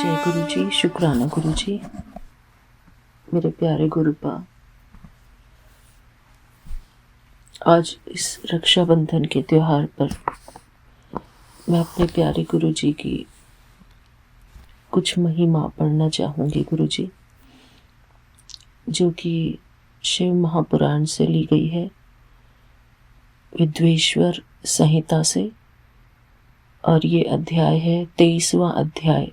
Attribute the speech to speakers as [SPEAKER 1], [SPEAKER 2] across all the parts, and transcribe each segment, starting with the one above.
[SPEAKER 1] जय गुरु जी, शुक्राना गुरु जी। मेरे प्यारे गुरुपा, आज इस रक्षाबंधन के त्योहार पर मैं अपने प्यारे गुरु जी की कुछ महिमा पढ़ना चाहूँगी गुरु जी, जो कि शिव महापुराण से ली गई है, विद्वेश्वर संहिता से, और ये अध्याय है 23वां अध्याय,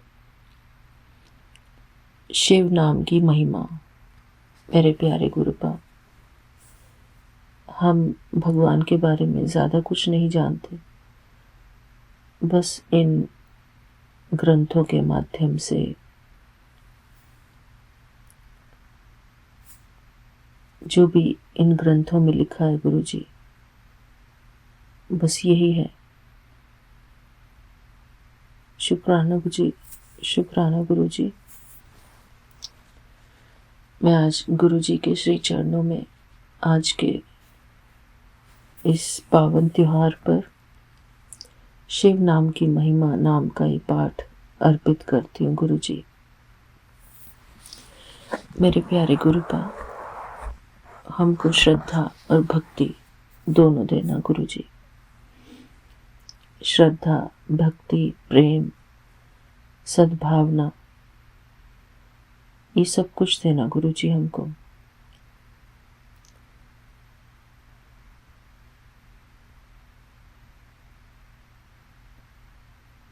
[SPEAKER 1] शिव नाम की महिमा। मेरे प्यारे गुरुपा, हम भगवान के बारे में ज़्यादा कुछ नहीं जानते, बस इन ग्रंथों के माध्यम से जो भी इन ग्रंथों में लिखा है गुरु जी, बस यही है। शुक्राना गुरु जी, शुक्राना गुरु जी। मैं आज गुरु जी के श्री चरणों में आज के इस पावन त्योहार पर शिव नाम की महिमा नाम का ये पाठ अर्पित करती हूँ गुरु जी। मेरे प्यारे गुरुपा, हमको श्रद्धा और भक्ति दोनों देना गुरु जी। श्रद्धा, भक्ति, प्रेम, सद्भावना, ये सब कुछ देना गुरु जी हमको।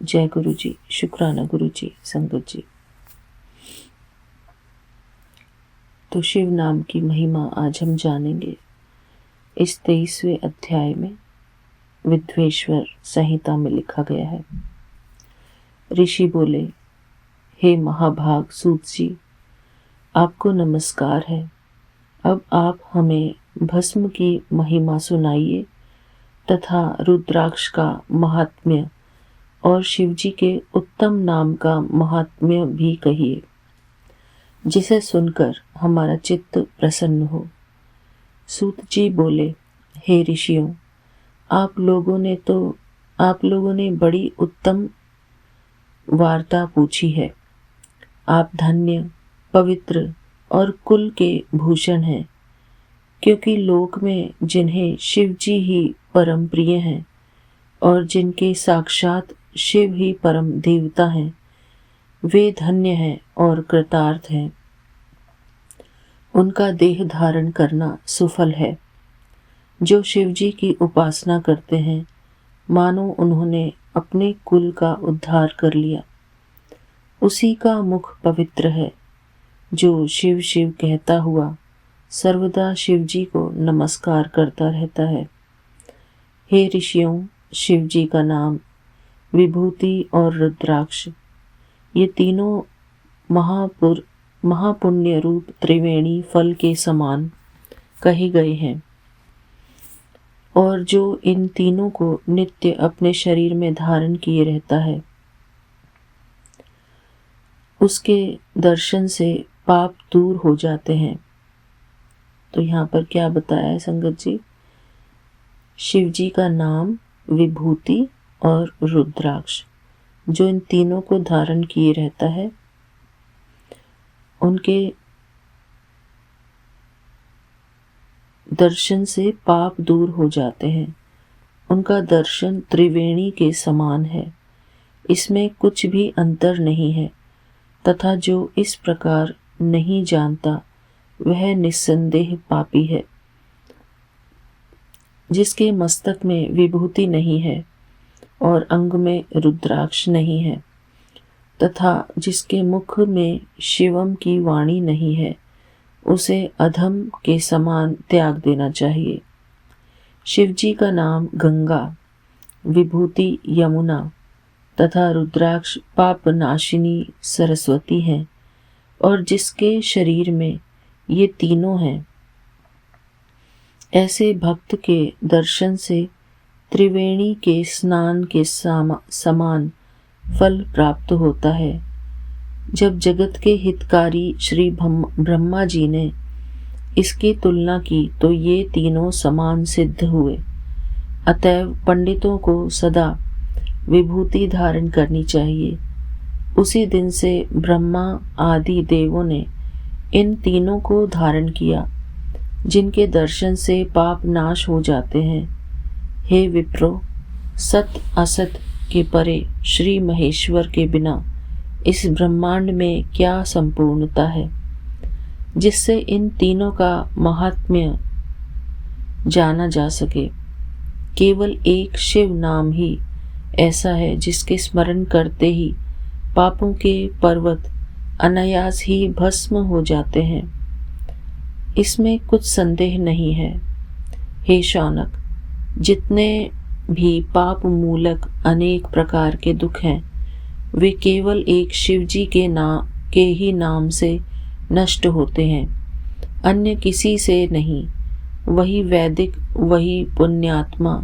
[SPEAKER 1] जय गुरु जी, शुक्राना गुरु जी, संगत जी। तो शिव नाम की महिमा आज हम जानेंगे इस 23वें अध्याय में, विद्वेश्वर संहिता में लिखा गया है। ऋषि बोले, हे महाभाग सूत जी, आपको नमस्कार है। अब आप हमें भस्म की महिमा सुनाइए तथा रुद्राक्ष का महात्म्य और शिवजी के उत्तम नाम का महात्म्य भी कहिए, जिसे सुनकर हमारा चित्त प्रसन्न हो। सूत जी बोले, हे ऋषियों, आप लोगों ने बड़ी उत्तम वार्ता पूछी है। आप धन्य, पवित्र और कुल के भूषण हैं, क्योंकि लोक में जिन्हें शिव जी ही परम प्रिय हैं और जिनके साक्षात शिव ही परम देवता हैं, वे धन्य हैं और कृतार्थ हैं। उनका देह धारण करना सुफल है। जो शिव जी की उपासना करते हैं, मानो उन्होंने अपने कुल का उद्धार कर लिया। उसी का मुख पवित्र है, जो शिव शिव कहता हुआ सर्वदा शिव जी को नमस्कार करता रहता है। हे ऋषियों, शिव जी का नाम, विभूति और रुद्राक्ष, ये तीनों महापुण्य रूप त्रिवेणी फल के समान कहे गए हैं, और जो इन तीनों को नित्य अपने शरीर में धारण किए रहता है, उसके दर्शन से पाप दूर हो जाते हैं। तो यहाँ पर क्या बताया है संगत जी? शिव जी का नाम, विभूति और रुद्राक्ष, जो इन तीनों को धारण किए रहता है, उनके दर्शन से पाप दूर हो जाते हैं। उनका दर्शन त्रिवेणी के समान है, इसमें कुछ भी अंतर नहीं है, तथा जो इस प्रकार नहीं जानता वह निस्संदेह पापी है। जिसके मस्तक में विभूति नहीं है और अंग में रुद्राक्ष नहीं है, तथा जिसके मुख में शिवम की वाणी नहीं है, उसे अधम के समान त्याग देना चाहिए। शिव जी का नाम गंगा, विभूति यमुना तथा रुद्राक्ष पाप नाशिनी सरस्वती है, और जिसके शरीर में ये तीनों हैं, ऐसे भक्त के दर्शन से त्रिवेणी के स्नान के समान फल प्राप्त होता है। जब जगत के हितकारी श्री ब्रह्मा जी ने इसकी तुलना की तो ये तीनों समान सिद्ध हुए। अतएव पंडितों को सदा विभूति धारण करनी चाहिए, उसी दिन से ब्रह्मा आदि देवों ने इन तीनों को धारण किया, जिनके दर्शन से पाप नाश हो जाते हैं। हे विप्रो, सत असत के परे श्री महेश्वर के बिना इस ब्रह्मांड में क्या संपूर्णता है, जिससे इन तीनों का महात्म्य जाना जा सके। केवल एक शिव नाम ही ऐसा है जिसके स्मरण करते ही पापों के पर्वत अनायास ही भस्म हो जाते हैं। इसमें कुछ संदेह नहीं है। हे शौनक, जितने भी पाप मूलक अनेक प्रकार के दुख हैं, वे केवल एक शिवजी के ही नाम से नष्ट होते हैं, अन्य किसी से नहीं। वही वैदिक, वही पुण्यात्मा,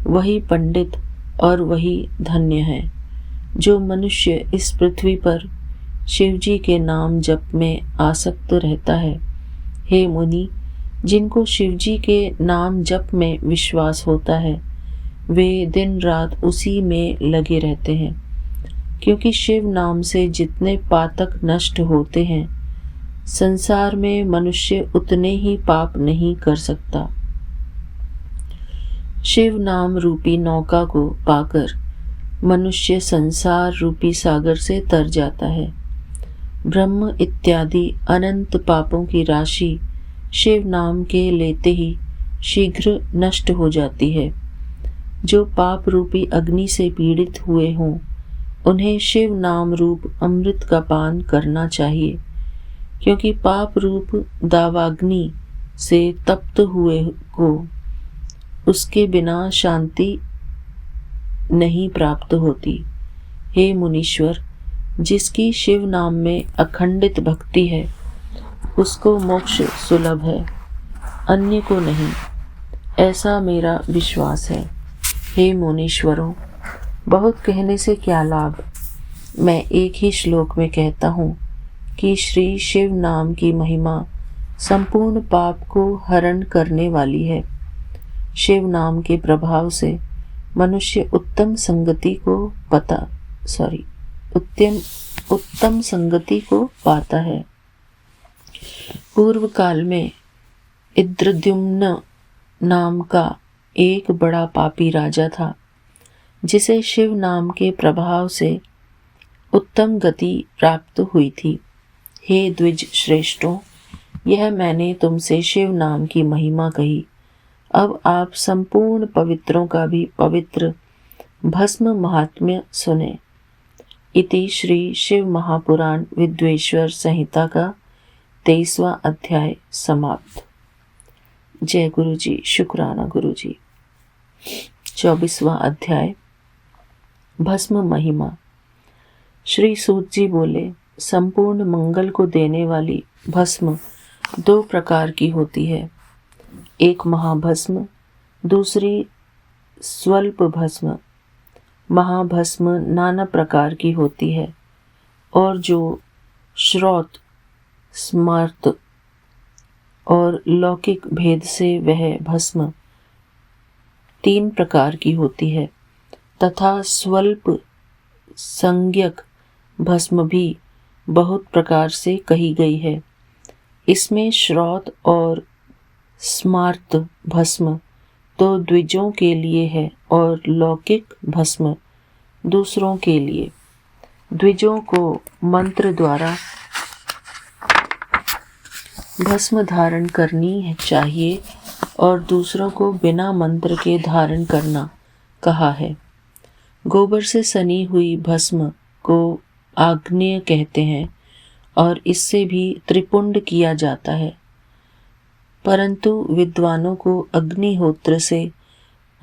[SPEAKER 1] वही पंडित और वही धन्य है। जो मनुष्य इस पृथ्वी पर शिवजी के नाम जप में आसक्त रहता है, हे मुनि, जिनको शिवजी के नाम जप में विश्वास होता है, वे दिन रात उसी में लगे रहते हैं, क्योंकि शिव नाम से जितने पातक नष्ट होते हैं, संसार में मनुष्य उतने ही पाप नहीं कर सकता। शिव नाम रूपी नौका को पाकर मनुष्य संसार रूपी सागर से तर जाता है। ब्रह्म इत्यादि अनंत पापों की राशि शिव नाम के लेते ही शीघ्र नष्ट हो जाती है। जो पाप रूपी अग्नि से पीड़ित हुए हों, उन्हें शिव नाम रूप अमृत का पान करना चाहिए, क्योंकि पाप रूप दावाग्नि से तप्त हुए को उसके बिना शांति नहीं प्राप्त होती। हे मुनीश्वर, जिसकी शिव नाम में अखंडित भक्ति है, उसको मोक्ष सुलभ है, अन्य को नहीं, ऐसा मेरा विश्वास है। हे मुनीश्वरों, बहुत कहने से क्या लाभ। मैं एक ही श्लोक में कहता हूँ कि श्री शिव नाम की महिमा संपूर्ण पाप को हरण करने वाली है। शिव नाम के प्रभाव से मनुष्य उत्तम संगति को पाता है। पूर्व काल में इंद्रद्युम्न नाम का एक बड़ा पापी राजा था, जिसे शिव नाम के प्रभाव से उत्तम गति प्राप्त हुई थी। हे द्विज श्रेष्ठों, यह मैंने तुमसे शिव नाम की महिमा कही। अब आप संपूर्ण पवित्रों का भी पवित्र भस्म महात्म्य सुने। इति श्री शिव महापुराण विद्वेश्वर संहिता का 23वां अध्याय समाप्त। जय गुरु जी, शुक्राना गुरु जी। 24वां अध्याय भस्म महिमा। श्री सूत जी बोले, संपूर्ण मंगल को देने वाली भस्म 2 प्रकार की होती है, एक महाभस्म, दूसरी स्वल्प भस्म। महाभस्म नाना प्रकार की होती है, और जो श्रौत, स्मार्त और लौकिक भेद से वह भस्म 3 प्रकार की होती है, तथा स्वल्प संज्ञक भस्म भी बहुत प्रकार से कही गई है। इसमें श्रौत और स्मार्त भस्म तो द्विजों के लिए है और लौकिक भस्म दूसरों के लिए। द्विजों को मंत्र द्वारा भस्म धारण करनी चाहिए और दूसरों को बिना मंत्र के धारण करना कहा है। गोबर से सनी हुई भस्म को आग्नेय कहते हैं और इससे भी त्रिपुंड किया जाता है, परंतु विद्वानों को अग्निहोत्र से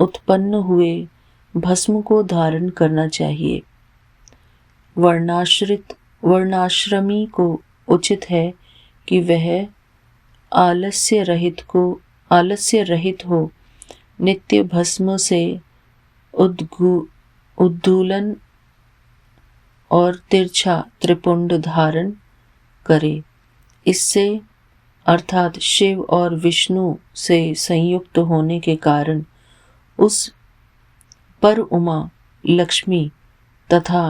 [SPEAKER 1] उत्पन्न हुए भस्म को धारण करना चाहिए। वर्णाश्रमी को उचित है कि वह आलस्य रहित हो, नित्य भस्म से उद्दूलन और तिरछा त्रिपुंड धारण करे। इससे अर्थात शिव और विष्णु से संयुक्त होने के कारण उस पर उमा, लक्ष्मी तथा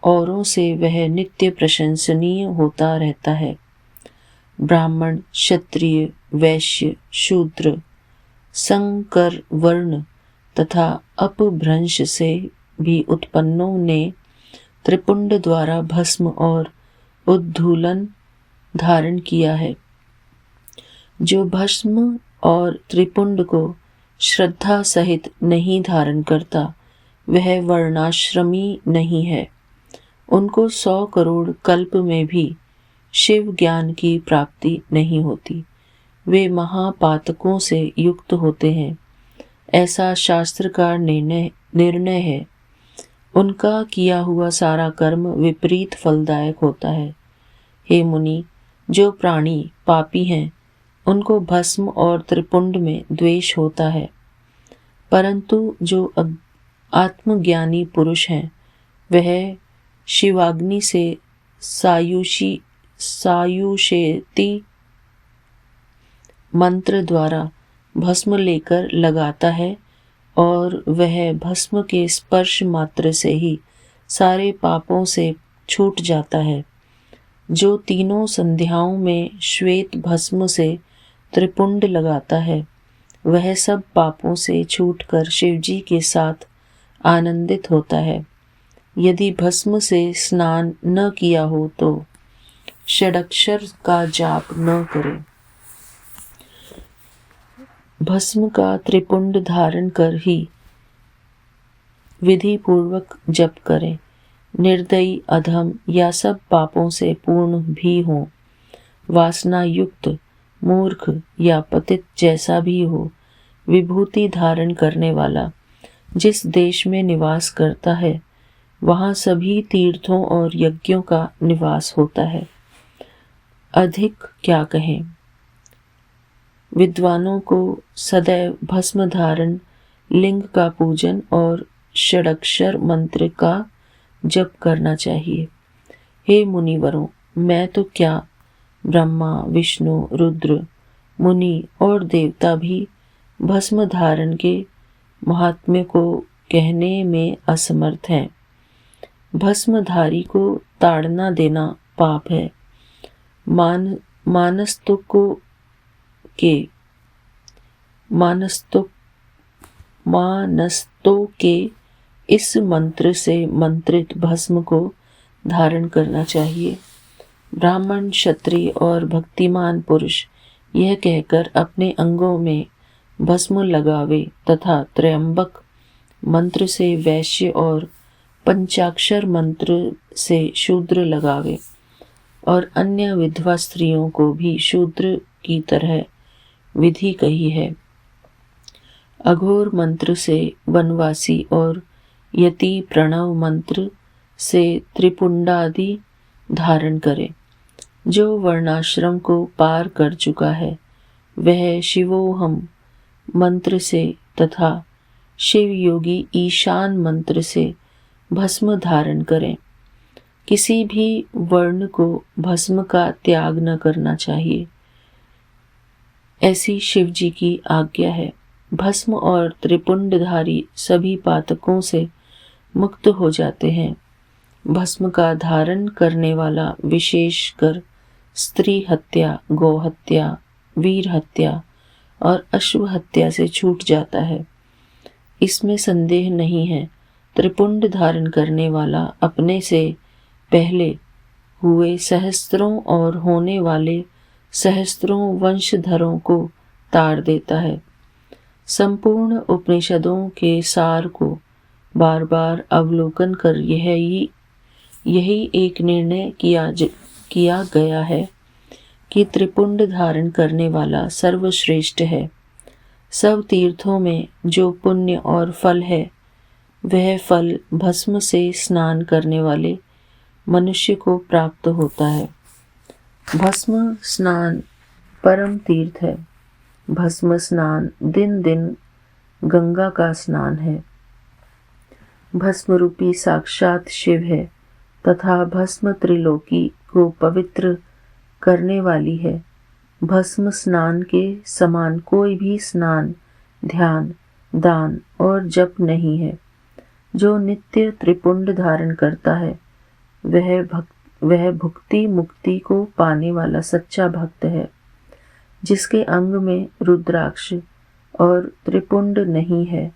[SPEAKER 1] औरों से वह नित्य प्रशंसनीय होता रहता है। ब्राह्मण, क्षत्रिय, वैश्य, शूद्र, संकर वर्ण तथा अपभ्रंश से भी उत्पन्नों ने त्रिपुंड द्वारा भस्म और उद्धूलन धारण किया है। जो भस्म और त्रिपुंड को श्रद्धा सहित नहीं धारण करता वह वर्णाश्रमी नहीं है। उनको 100 करोड़ कल्प में भी शिव ज्ञान की प्राप्ति नहीं होती। वे महापातकों से युक्त होते हैं, ऐसा शास्त्र का निर्णय है। उनका किया हुआ सारा कर्म विपरीत फलदायक होता है। हे मुनि, जो प्राणी पापी हैं उनको भस्म और त्रिपुंड में द्वेष होता है, परंतु जो आत्मज्ञानी पुरुष हैं वह शिवाग्नि से सायुषेति मंत्र द्वारा भस्म लेकर लगाता है और वह भस्म के स्पर्श मात्र से ही सारे पापों से छूट जाता है। जो तीनों संध्याओं में श्वेत भस्म से त्रिपुंड लगाता है वह सब पापों से छूटकर शिवजी के साथ आनंदित होता है। यदि भस्म से स्नान न किया हो तो षडक्षर का जाप न करे। भस्म का त्रिपुंड धारण कर ही विधि पूर्वक जप करें। निर्दयी, अधम या सब पापों से पूर्ण भी हो, वासना युक्त, मूर्ख या पतित जैसा भी हो, विभूति धारण करने वाला जिस देश में निवास करता है वहाँ सभी तीर्थों और यज्ञों का निवास होता है। अधिक क्या कहें। विद्वानों को सदैव भस्म धारण, लिंग का पूजन और षडक्षर मंत्र का जप करना चाहिए। हे मुनिवरों, मैं तो क्या, ब्रह्मा, विष्णु, रुद्र, मुनि और देवता भी भस्म धारण के महात्म्य को कहने में असमर्थ हैं। भस्मधारी को ताड़ना देना पाप है। मानस्तों के इस मंत्र से मंत्रित भस्म को धारण करना चाहिए। ब्राह्मण, क्षत्रिय और भक्तिमान पुरुष यह कहकर अपने अंगों में भस्म लगावे तथा त्र्यंबक मंत्र से वैश्य और पंचाक्षर मंत्र से शूद्र लगावे और अन्य विधवा स्त्रियों को भी शूद्र की तरह विधि कही है। अघोर मंत्र से वनवासी और यति प्रणव मंत्र से त्रिपुंडादि धारण करे। जो वर्णाश्रम को पार कर चुका है वह शिवोहम मंत्र से तथा शिव योगी ईशान मंत्र से भस्म धारण करें। किसी भी वर्ण को भस्म का त्याग न करना चाहिए, ऐसी शिव जी की आज्ञा है। भस्म और त्रिपुंडधारी सभी पातकों से मुक्त हो जाते हैं। भस्म का धारण करने वाला विशेषकर स्त्री हत्या, गौ हत्या, वीर हत्या और अश्व हत्या से छूट जाता है, इसमें संदेह नहीं है। त्रिपुंड धारण करने वाला अपने से पहले हुए सहस्त्रों और होने वाले सहस्त्रों वंशधरों को ताड़ देता है। संपूर्ण उपनिषदों के सार को बार बार अवलोकन कर यही एक निर्णय किया गया है कि त्रिपुंड धारण करने वाला सर्वश्रेष्ठ है। सब तीर्थों में जो पुण्य और फल है वह फल भस्म से स्नान करने वाले मनुष्य को प्राप्त होता है। भस्म स्नान परम तीर्थ है। भस्म स्नान दिन दिन गंगा का स्नान है। भस्म रूपी साक्षात शिव है तथा भस्म त्रिलोकी को पवित्र करने वाली है। भस्म स्नान के समान कोई भी स्नान, ध्यान, दान और जप नहीं है। जो नित्य त्रिपुंड धारण करता है वह भुक्ति मुक्ति को पाने वाला सच्चा भक्त है। जिसके अंग में रुद्राक्ष और त्रिपुंड नहीं है,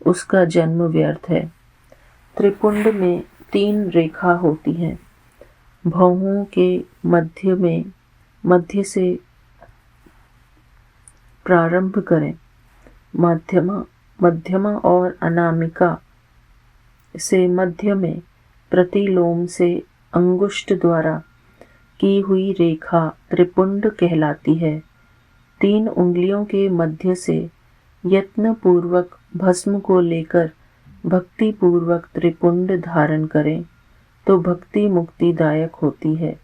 [SPEAKER 1] उसका जन्म व्यर्थ है। त्रिपुंड में 3 रेखा होती हैं। भौहों के मध्य से प्रारंभ करें, मध्यमा और अनामिका से मध्य में प्रतिलोम से अंगुष्ठ द्वारा की हुई रेखा त्रिपुंड कहलाती है। 3 उंगलियों के मध्य से यत्न पूर्वक भस्म को लेकर भक्ति पूर्वक त्रिपुंड धारण करें तो भक्ति मुक्तिदायक होती है।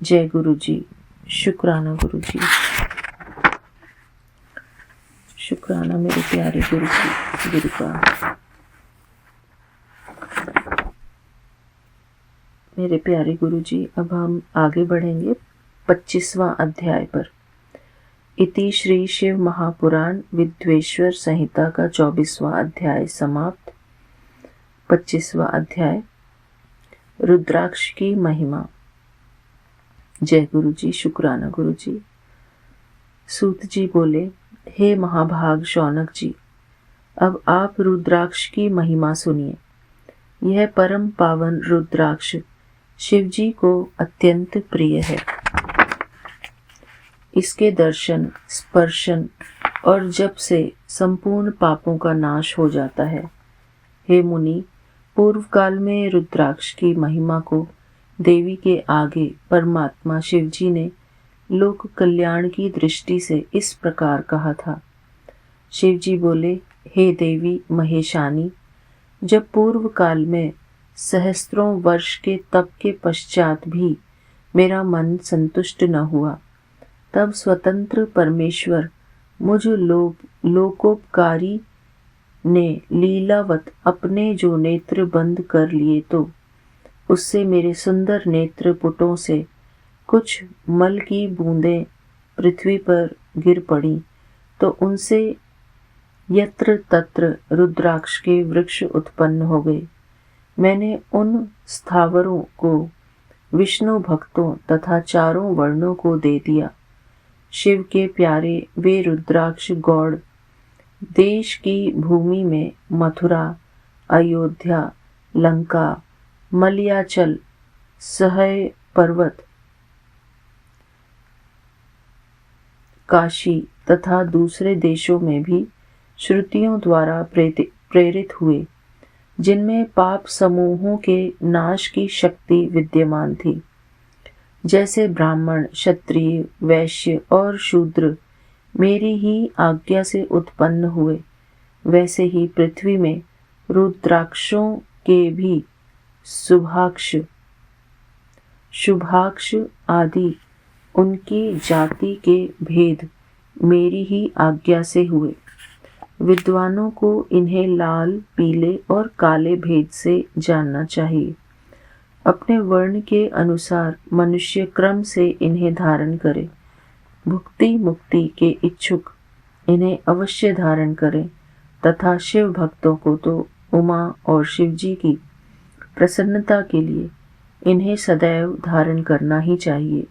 [SPEAKER 1] जय गुरु जी। शुक्राना गुरु जी। शुक्राना मेरे प्यारे गुरु का। मेरे प्यारे गुरु जी, अब हम आगे बढ़ेंगे 25वां अध्याय पर। इति श्री शिव महापुराण विद्वेश्वर संहिता का 24वां अध्याय समाप्त। 25वां अध्याय रुद्राक्ष की महिमा। जय गुरु जी। शुक्राना गुरु जी। सूत जी बोले, हे महाभाग शौनक जी, अब आप रुद्राक्ष की महिमा सुनिए। यह परम पावन रुद्राक्ष शिव जी को अत्यंत प्रिय है। इसके दर्शन, स्पर्शन और जप से संपूर्ण पापों का नाश हो जाता है। हे मुनि, पूर्व काल में रुद्राक्ष की महिमा को देवी के आगे परमात्मा शिव जी ने लोक कल्याण की दृष्टि से इस प्रकार कहा था। शिव जी बोले, हे देवी महेशानी, जब पूर्व काल में सहस्त्रों वर्ष के तप के पश्चात भी मेरा मन संतुष्ट न हुआ, तब स्वतंत्र परमेश्वर मुझ लोकोपकारी ने लीलावत अपने जो नेत्र बंद कर लिए तो उससे मेरे सुंदर नेत्र पुटों से कुछ मल की बूंदें पृथ्वी पर गिर पड़ी, तो उनसे यत्र तत्र रुद्राक्ष के वृक्ष उत्पन्न हो गए। मैंने उन स्थावरों को विष्णु भक्तों तथा चारों वर्णों को दे दिया। शिव के प्यारे वे रुद्राक्ष गौड़ देश की भूमि में मथुरा, अयोध्या, लंका, मलयाचल, सहय पर्वत, काशी तथा दूसरे देशों में भी श्रुतियों द्वारा प्रेरित हुए, जिनमें पाप समूहों के नाश की शक्ति विद्यमान थी। जैसे ब्राह्मण, क्षत्रिय, वैश्य और शूद्र मेरी ही आज्ञा से उत्पन्न हुए, वैसे ही पृथ्वी में रुद्राक्षों के भी शुभाक्ष आदि उनकी जाति के भेद मेरी ही आज्ञा से हुए। विद्वानों को इन्हें लाल, पीले और काले भेद से जानना चाहिए। अपने वर्ण के अनुसार मनुष्य क्रम से इन्हें धारण करे। भुक्ति मुक्ति के इच्छुक इन्हें अवश्य धारण करें तथा शिव भक्तों को तो उमा और शिव जी की प्रसन्नता के लिए इन्हें सदैव धारण करना ही चाहिए।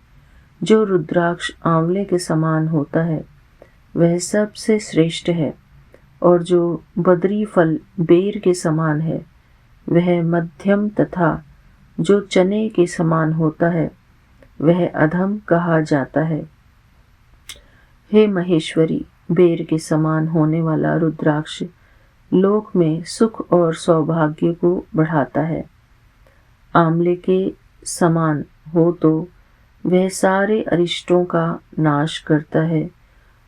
[SPEAKER 1] जो रुद्राक्ष आंवले के समान होता है वह सबसे श्रेष्ठ है, और जो बदरी फल बेर के समान है वह मध्यम, तथा जो चने के समान होता है वह अधम कहा जाता है। हे महेश्वरी, बेर के समान होने वाला रुद्राक्ष लोक में सुख और सौभाग्य को बढ़ाता है। आंवले के समान हो तो वह सारे अरिष्टों का नाश करता है,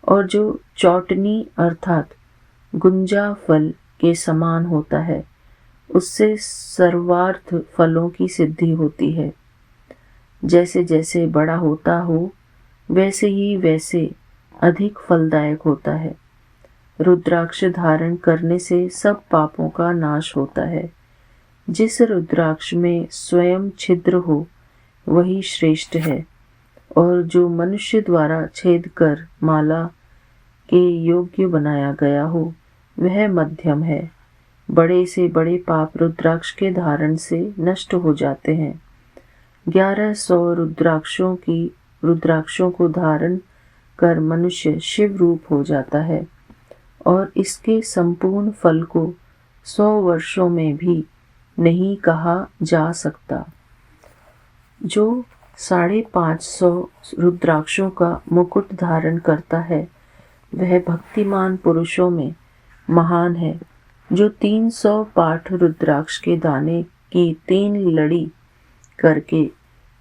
[SPEAKER 1] और जो चौटनी अर्थात गुंजा फल के समान होता है उससे सर्वार्थ फलों की सिद्धि होती है। जैसे जैसे बड़ा होता हो वैसे ही वैसे अधिक फलदायक होता है। रुद्राक्ष धारण करने से सब पापों का नाश होता है। जिस रुद्राक्ष में स्वयं छिद्र हो वही श्रेष्ठ है, और जो मनुष्य द्वारा छेद कर माला के योग्य बनाया गया हो वह मध्यम है। बड़े से बड़े पाप रुद्राक्ष के धारण से नष्ट हो जाते हैं। 1100 रुद्राक्षों को धारण कर मनुष्य शिव रूप हो जाता है और इसके संपूर्ण फल को 100 वर्षों में भी नहीं कहा जा सकता। जो 550 रुद्राक्षों का मुकुट धारण करता है वह भक्तिमान पुरुषों में महान है। जो 300 पाठ रुद्राक्ष के दाने की 3 लड़ी करके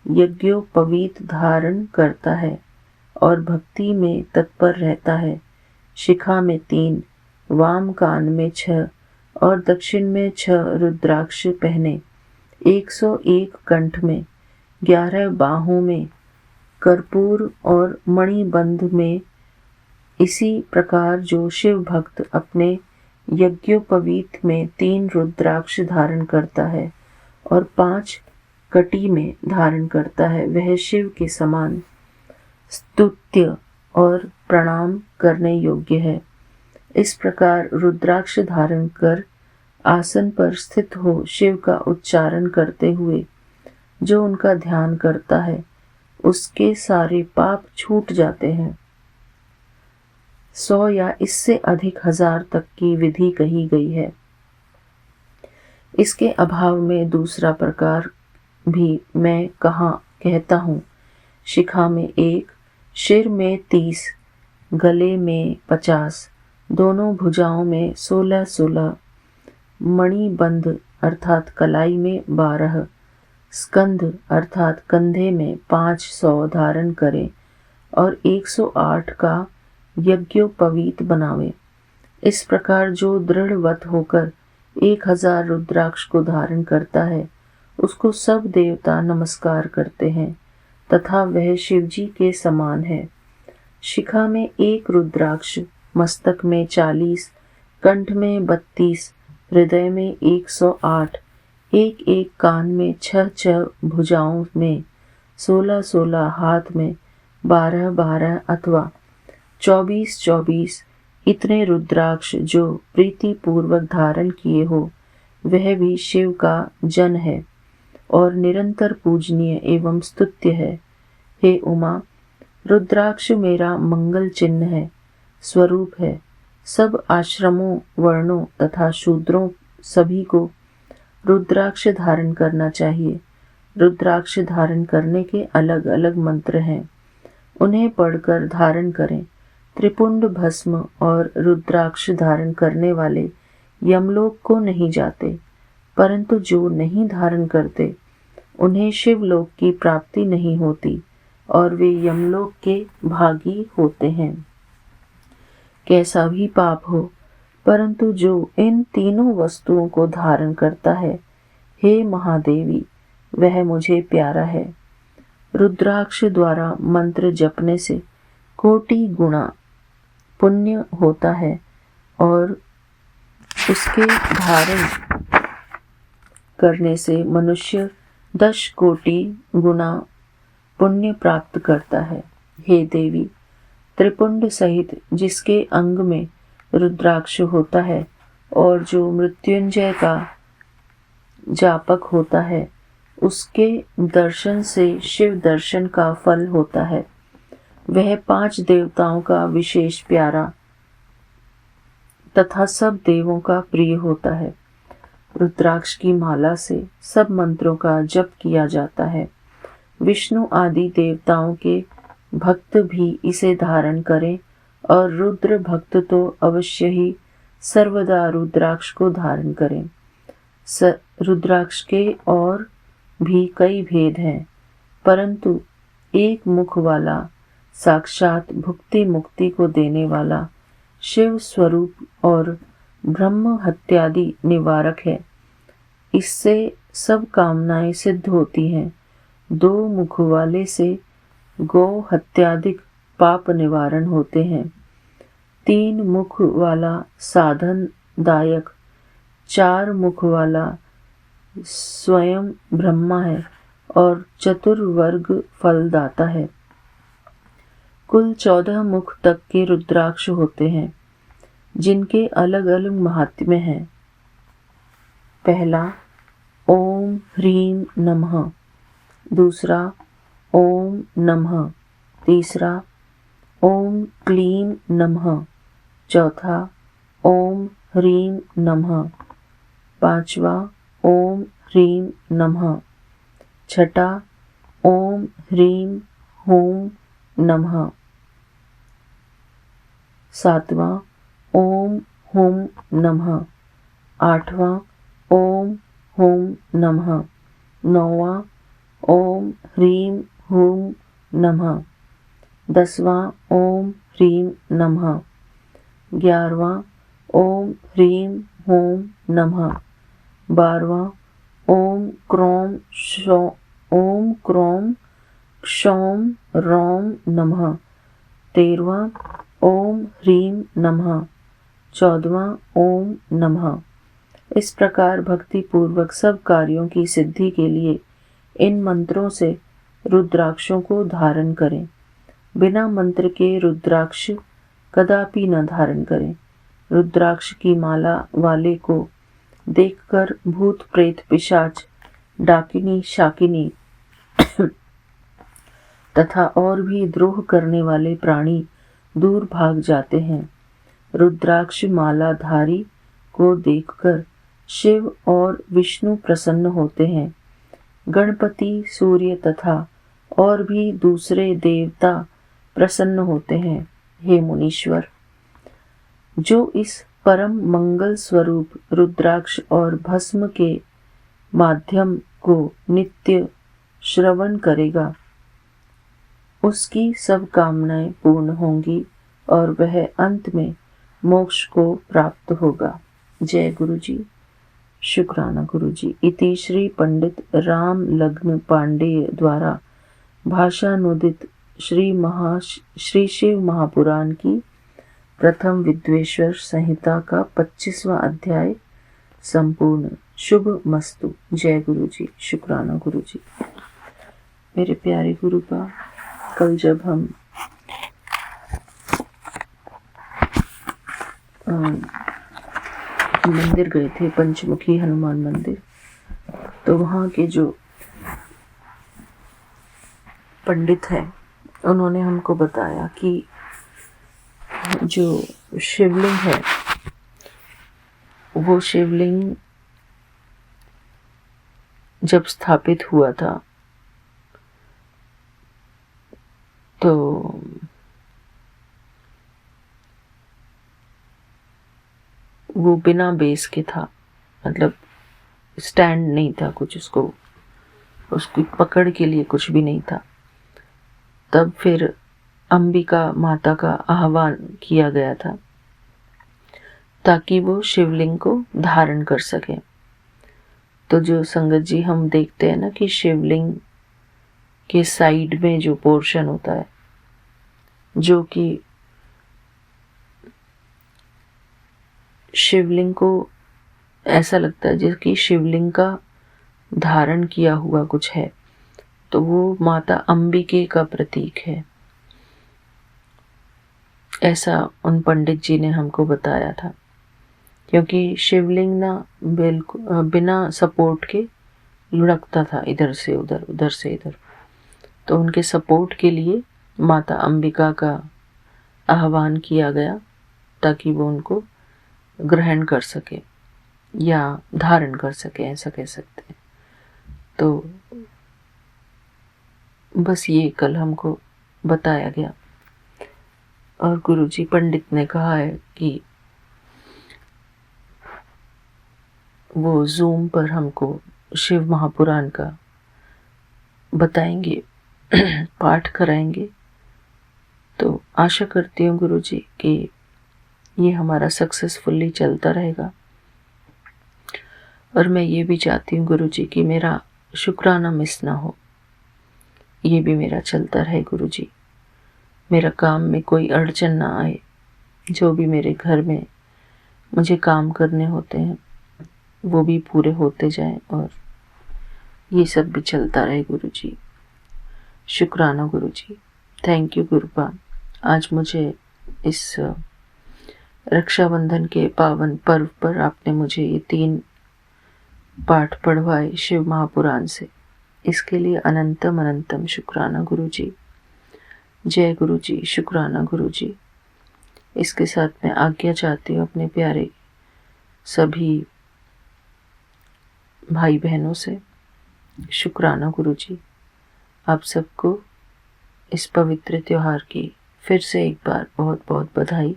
[SPEAKER 1] यज्ञोपवीत धारण करता है और भक्ति में तत्पर रहता है, शिखा में 3, वाम कान में 6 और दक्षिण में 6 रुद्राक्ष पहने, 101 कंठ में, 11 बाहों में, कर्पूर और मणिबंध में, इसी प्रकार जो शिव भक्त अपने यज्ञोपवीत में 3 रुद्राक्ष धारण करता है और 5 कटी में धारण करता है, वह शिव के समान स्तुत्य और प्रणाम करने योग्य है। इस प्रकार रुद्राक्ष धारण कर आसन पर स्थित हो शिव का उच्चारण करते हुए जो उनका ध्यान करता है उसके सारे पाप छूट जाते हैं। 100 या इससे अधिक 1000 तक की विधि कही गई है। इसके अभाव में दूसरा प्रकार भी मैं कहता हूँ। शिखा में 1, सिर में 30, गले में 50, दोनों भुजाओं में 16-16, मणिबंध अर्थात कलाई में 12, स्कंध अर्थात कंधे में 500 धारण करें और 108 का यज्ञोपवीत बनावे। इस प्रकार जो दृढ़वत होकर 1000 रुद्राक्ष को धारण करता है उसको सब देवता नमस्कार करते हैं तथा वह शिवजी के समान है। शिखा में 1 रुद्राक्ष, मस्तक में 40, कंठ में 32, हृदय में 108, एक कान में 6, भुजाओं में 16, हाथ में 12 अथवा 24 इतने रुद्राक्ष जो प्रीति पूर्वक धारण किए हो वह भी शिव का जन है और निरंतर पूजनीय एवं स्तुत्य है। हे उमा, रुद्राक्ष मेरा मंगल चिन्ह है, स्वरूप है। सब आश्रमों, वर्णों तथा शूद्रों सभी को रुद्राक्ष धारण करना चाहिए। रुद्राक्ष धारण करने के अलग अलग मंत्र हैं, उन्हें पढ़कर धारण करें। त्रिपुंड भस्म और रुद्राक्ष धारण करने वाले यमलोक को नहीं जाते, परंतु जो नहीं धारण करते उन्हें शिवलोक की प्राप्ति नहीं होती और वे यमलोक के भागी होते हैं। कैसा भी पाप हो, परंतु जो इन तीनों वस्तुओं को धारण करता है, हे महादेवी, वह मुझे प्यारा है। रुद्राक्ष द्वारा मंत्र जपने से कोटि गुणा पुण्य होता है और उसके धारण करने से मनुष्य 10 कोटि गुना पुण्य प्राप्त करता है। हे देवी, त्रिपुंड सहित जिसके अंग में रुद्राक्ष होता है और जो मृत्युंजय का जापक होता है, उसके दर्शन से शिव दर्शन का फल होता है। वह 5 देवताओं का विशेष प्यारा तथा सब देवों का प्रिय होता है। रुद्राक्ष की माला से सब मंत्रों का जप किया जाता है। विष्णु आदि देवताओं के भक्त भी इसे धारण करें और रुद्र भक्त तो अवश्य ही सर्वदा रुद्राक्ष को धारण करें। रुद्राक्ष के और भी कई भेद हैं, परंतु एक मुख वाला साक्षात भुक्ति मुक्ति को देने वाला शिव स्वरूप और ब्रह्म हत्यादि निवारक है। इससे सब कामनाएं सिद्ध होती हैं। 2 मुख वाले से गौ हत्यादिक पाप निवारण होते हैं। 3 मुख वाला साधन दायक, 4 मुख वाला स्वयं ब्रह्मा है और चतुर्वर्ग फलदाता है। कुल 14 मुख तक के रुद्राक्ष होते हैं, जिनके अलग अलग महात्म्य हैं। पहला ओम ह्रीम नमः, दूसरा ओम नमः, तीसरा ओम क्लीम नमः, चौथा ओम ह्रीम नमः, पांचवा ओम ह्रीम नमः, छठा ओम ह्रीम हूम नमः, सातवां ओम हुम नमः, आठवां ओम हुम नमः, नौवां ओम ह्रीम हूम नमः, 10वां ओम ह्रीम नमः, 11वां ओम ह्रीम हूम नमः, 12वां ओम क्रोम क्षौम रोम नमः, 13वां ओम ह्रीम नमः, 14वां ओम नमः। इस प्रकार भक्ति पूर्वक सब कार्यों की सिद्धि के लिए इन मंत्रों से रुद्राक्षों को धारण करें। बिना मंत्र के रुद्राक्ष कदापि न धारण करें। रुद्राक्ष की माला वाले को देखकर भूत प्रेत पिशाच डाकिनी शाकिनी तथा और भी द्रोह करने वाले प्राणी दूर भाग जाते हैं। रुद्राक्ष मालाधारी को देखकर शिव और विष्णु प्रसन्न होते हैं। गणपति, सूर्य तथा और भी दूसरे देवता प्रसन्न होते हैं। हे मुनीश्वर, जो इस परम मंगल स्वरूप रुद्राक्ष और भस्म के माध्यम को नित्य श्रवण करेगा, उसकी सब कामनाएं पूर्ण होंगी और वह अंत में मोक्ष को प्राप्त होगा। जय गुरु जी। शुक्राना गुरु जी। इति श्री पंडित राम लग्न पांडेय द्वारा भाषानुदित श्री शिव महापुराण की प्रथम विद्वेश्वर संहिता का 25वां अध्याय संपूर्ण। शुभ मस्तु। जय गुरु जी। शुक्राना गुरु जी। मेरे प्यारे गुरु का कल जब हम मंदिर गए थे, पंचमुखी हनुमान मंदिर, तो वहाँ के जो पंडित हैं उन्होंने हमको बताया कि जो शिवलिंग है वो शिवलिंग जब स्थापित हुआ था तो वो बिना बेस के था, मतलब स्टैंड नहीं था कुछ, उसकी पकड़ के लिए कुछ भी नहीं था। तब फिर अंबिका माता का आह्वान किया गया था ताकि वो शिवलिंग को धारण कर सके। तो जो संगत जी हम देखते हैं ना कि शिवलिंग के साइड में जो पोर्शन होता है, जो कि शिवलिंग को ऐसा लगता है जैसे कि शिवलिंग का धारण किया हुआ कुछ है, तो वो माता अंबिके का प्रतीक है, ऐसा उन पंडित जी ने हमको बताया था। क्योंकि शिवलिंग ना बिल्कुल बिना सपोर्ट के लुढ़कता था, इधर से उधर, उधर से इधर। तो उनके सपोर्ट के लिए माता अंबिका का आह्वान किया गया ताकि वो उनको ग्रहण कर सके या धारण कर सके, ऐसा कह सकते हैं। तो बस ये कल हमको बताया गया। और गुरुजी पंडित ने कहा है कि वो जूम पर हमको शिव महापुराण का बताएंगे, पाठ कराएंगे। तो आशा करती हूँ गुरुजी कि ये हमारा सक्सेसफुली चलता रहेगा। और मैं ये भी चाहती हूँ गुरुजी कि मेरा शुक्राना मिस ना हो, ये भी मेरा चलता रहे गुरुजी। मेरा काम में कोई अड़चन ना आए, जो भी मेरे घर में मुझे काम करने होते हैं वो भी पूरे होते जाएं और ये सब भी चलता रहे गुरुजी। शुक्राना गुरुजी। Thank you Gurupad. आज मुझे इस रक्षाबंधन के पावन पर्व पर आपने मुझे ये 3 पाठ पढ़वाए शिव महापुराण से, इसके लिए अनंतम अनंतम शुक्राना गुरु जी। जय गुरु जी, शुक्राना गुरु जी। इसके साथ मैं आज्ञा चाहती हूँ अपने प्यारे सभी भाई बहनों से। शुक्राना गुरु जी, आप सबको इस पवित्र त्योहार की फिर से एक बार बहुत बहुत बधाई।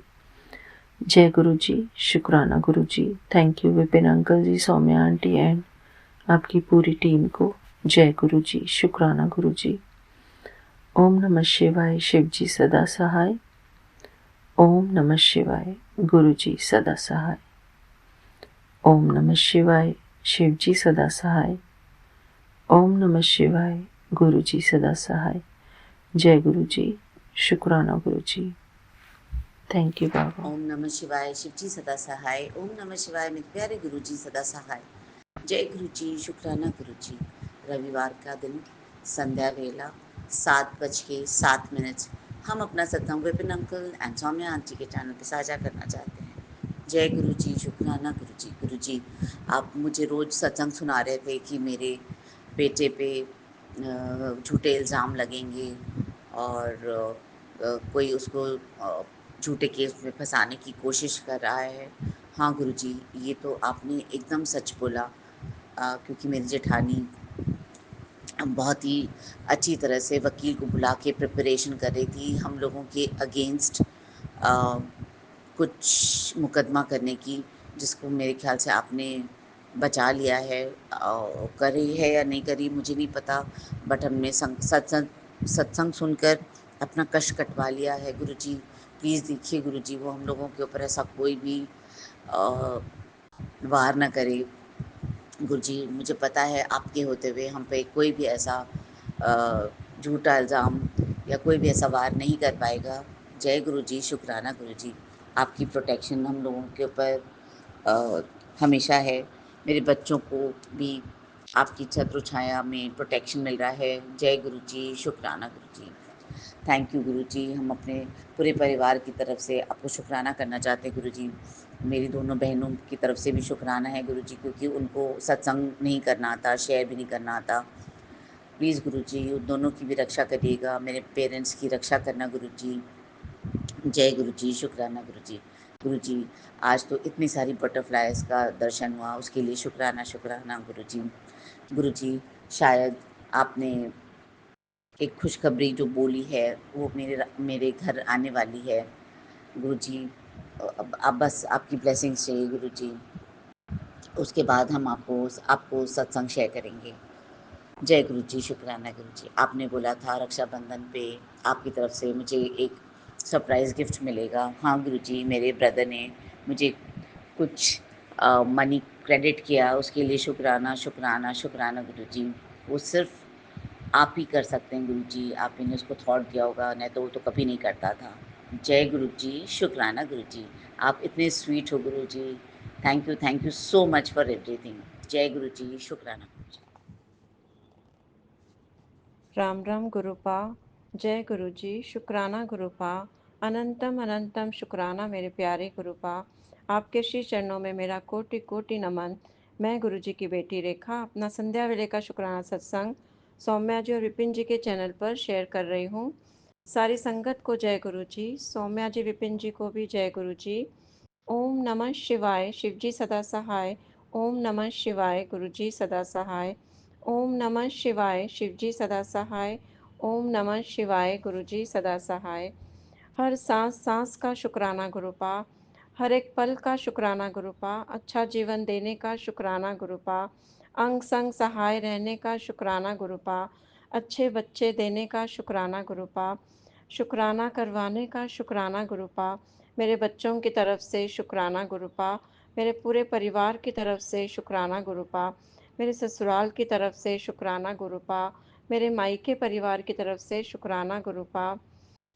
[SPEAKER 1] जय गुरु जी, शुक्राना Guru ji. Thank you Vipin uncle ji, Saumya aunty and आपकी पूरी टीम को। जय गुरु जी, शुक्राना गुरु जी। ओम नमः शिवाय, शिव जी सदा सहाय। ओम नमः शिवाय, गुरु जी सदा सहाय। ओम नमः शिवाय, शिव जी सदा सहाय। ओम नमः शिवाय, गुरु जी सदा सहाय। जय गुरु जी, शुक्राना गुरु जी। थैंक यू बाबा।
[SPEAKER 2] ओम नमः शिवाय, शिव जी सदा सहाय। ओम नमः शिवाय, मेरे प्यारे गुरु जी सदा सहाय। जय गुरु जी, शुक्राना गुरु जी। रविवार का दिन, संध्या वेला 7:07। हम अपना सत्संग Vipin uncle and Saumya aunty के चैनल पर साझा करना चाहते हैं। जय गुरु जी, शुक्राना गुरु जी। गुरु जी, आप मुझे रोज़ सत्संग सुना रहे थे कि मेरे बेटे पे झूठे इल्ज़ाम लगेंगे और कोई उसको झूठे केस में फंसाने की कोशिश कर रहा है। हाँ गुरुजी, ये तो आपने एकदम सच बोला, क्योंकि मेरी जेठानी बहुत ही अच्छी तरह से वकील को बुला के प्रिपरेशन कर रही थी हम लोगों के अगेंस्ट कुछ मुकदमा करने की, जिसको मेरे ख्याल से आपने बचा लिया है। करी है या नहीं करी मुझे नहीं पता, बट हमने सत्संग सुनकर अपना कष्ट कटवा लिया है। गुरुजी प्लीज़ देखिए गुरुजी, वो हम लोगों के ऊपर ऐसा कोई भी अ, वार ना करे। गुरुजी मुझे पता है आपके होते हुए हम पे कोई भी ऐसा झूठा इल्ज़ाम या कोई भी ऐसा वार नहीं कर पाएगा। जय गुरुजी, शुक्राना गुरुजी। आपकी प्रोटेक्शन हम लोगों के ऊपर हमेशा है। मेरे बच्चों को भी आपकी छत्र छाया में प्रोटेक्शन मिल रहा है। जय गुरुजी, शुक्राना गुरुजी। थैंक यू गुरुजी। हम अपने पूरे परिवार की तरफ से आपको शुक्राना करना चाहते हैं गुरुजी। मेरी दोनों बहनों की तरफ से भी शुक्राना है गुरुजी, क्योंकि उनको सत्संग नहीं करना आता, शेयर भी नहीं करना आता। प्लीज़ गुरुजी उन दोनों की भी रक्षा करिएगा, मेरे पेरेंट्स की रक्षा करना गुरुजी। जय गुरुजी, शुक्राना गुरुजी। गुरुजी आज तो इतनी सारी बटरफ्लाइज का दर्शन हुआ, उसके लिए शुक्राना शुक्राना गुरुजी। गुरुजी शायद आपने एक खुशखबरी जो बोली है वो मेरे घर आने वाली है गुरुजी। अब बस आपकी ब्लेसिंग्स चाहिए गुरुजी, उसके बाद हम आपको सत्संग शेयर करेंगे। जय गुरुजी, शुक्राना गुरुजी। आपने बोला था रक्षाबंधन पे आपकी तरफ से मुझे एक सरप्राइज़ गिफ्ट मिलेगा। हाँ गुरुजी, मेरे ब्रदर ने मुझे कुछ मनी क्रेडिट किया, उसके लिए शुक्राना शुक्राना शुक्राना गुरुजी। वो सिर्फ़ आप ही कर सकते हैं गुरुजी, आप ही ने उसको थॉट दिया होगा, नहीं तो वो तो कभी नहीं करता था। जय गुरुजी, शुक्राना गुरुजी। आप इतने स्वीट हो Guruji. Thank you so much for everything. जय गुरुजी, शुक्राना गुरुजी।
[SPEAKER 3] राम राम गुरुपा। जय गुरु जी, शुक्राना गुरुपा। अनंतम अनंतम शुक्राना मेरे प्यारे गुरुपा। आपके श्री चरणों में मेरा कोटि कोटि नमन। मैं गुरु जी की बेटी रेखा अपना संध्या वेले का शुक्राना सत्संग सौम्या जी और विपिन जी के चैनल पर शेयर कर रही हूँ। सारी संगत को जय गुरु जी, सौम्या जी विपिन जी को भी जय गुरु जी। ओम नमः शिवाय, शिव जी सदा सहाय। ओम नमः शिवाय, गुरु जी सदा सहाय। ओम नमः शिवाय, शिव जी सदा सहाय। ओम नमः शिवाय, गुरु जी सदा सहाय। हर सांस सांस का शुक्राना गुरुपा, हर एक पल का शुक्राना गुरुपा, अच्छा जीवन देने का शुक्राना गुरुपा, अंग संग सहाय रहने का शुक्राना गुरुपा, अच्छे बच्चे देने का शुक्राना गुरुपा, शुक्राना करवाने का शुक्राना गुरुपा, मेरे बच्चों की तरफ से शुक्राना गुरुपा, मेरे पूरे परिवार की तरफ से शुक्राना गुरुपा, मेरे ससुराल की तरफ से शुक्राना गुरुपा, मेरे मायके परिवार की तरफ से शुक्राना गुरुपा।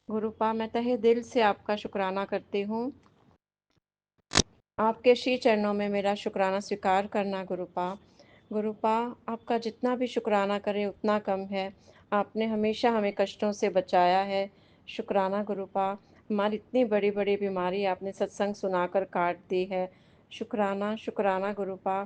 [SPEAKER 3] गुरुपा मैं तहे दिल से आपका शुक्राना करती हूँ। आपके श्री चरणों में मेरा शुक्राना स्वीकार करना गुरुपा। गुरुपा आपका जितना भी शुक्राना करें उतना कम है। आपने हमेशा हमें कष्टों से बचाया है। शुक्राना गुरुपा। हमारी इतनी बड़ी बड़ी बीमारी आपने सत्संग सुनाकर काट दी है। शुक्राना शुक्राना गुरुपा।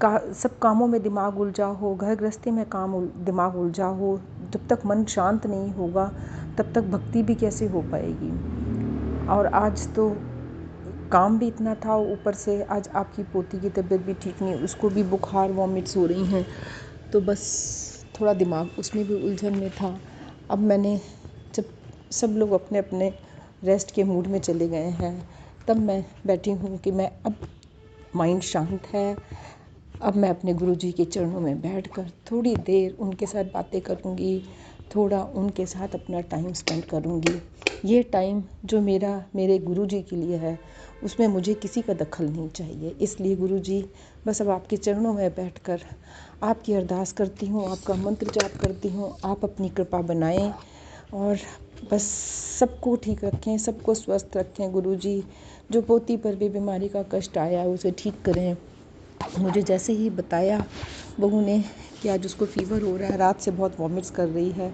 [SPEAKER 4] सब कामों में दिमाग उलझा हो, घर गृहस्थी में दिमाग उलझा हो, जब तक मन शांत नहीं होगा तब तक भक्ति भी कैसे हो पाएगी। और आज तो काम भी इतना था, ऊपर से आज आपकी पोती की तबीयत भी ठीक नहीं, उसको भी बुखार वॉमिट्स हो रही हैं, तो बस थोड़ा दिमाग उसमें भी उलझन में था। अब मैंने जब सब लोग अपने अपने रेस्ट के मूड में चले गए हैं तब मैं बैठी हूँ कि मैं अब माइंड शांत है, अब मैं अपने गुरुजी के चरणों में बैठकर थोड़ी देर उनके साथ बातें करूँगी, थोड़ा उनके साथ अपना टाइम स्पेंड करूँगी। ये टाइम जो मेरे गुरुजी के लिए है उसमें मुझे किसी का दखल नहीं चाहिए। इसलिए गुरुजी, बस अब आपके चरणों में बैठकर आपकी अरदास करती हूँ, आपका मंत्र जाप करती हूँ, आप अपनी कृपा बनाएं और बस सबको ठीक रखें, सबको स्वस्थ रखें। गुरुजी, जो पोती पर भी बीमारी का कष्ट आया है उसे ठीक करें। मुझे जैसे ही बताया बहू ने कि आज उसको फीवर हो रहा है, रात से बहुत वॉमिट्स कर रही है,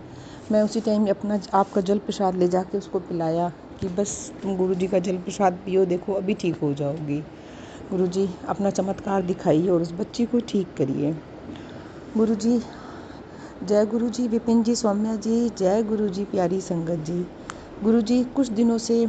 [SPEAKER 4] मैं उसी टाइम आपका जल प्रसाद ले जाके उसको पिलाया कि बस तुम गुरुजी का जल प्रसाद पियो, देखो अभी ठीक हो जाओगी। गुरुजी, अपना चमत्कार दिखाइए और उस बच्ची को ठीक करिए। गुरुजी, जय गुरुजी विपिन जी, सौम्या जी, जय गुरुजी प्यारी संगत जी। गुरुजी, कुछ दिनों से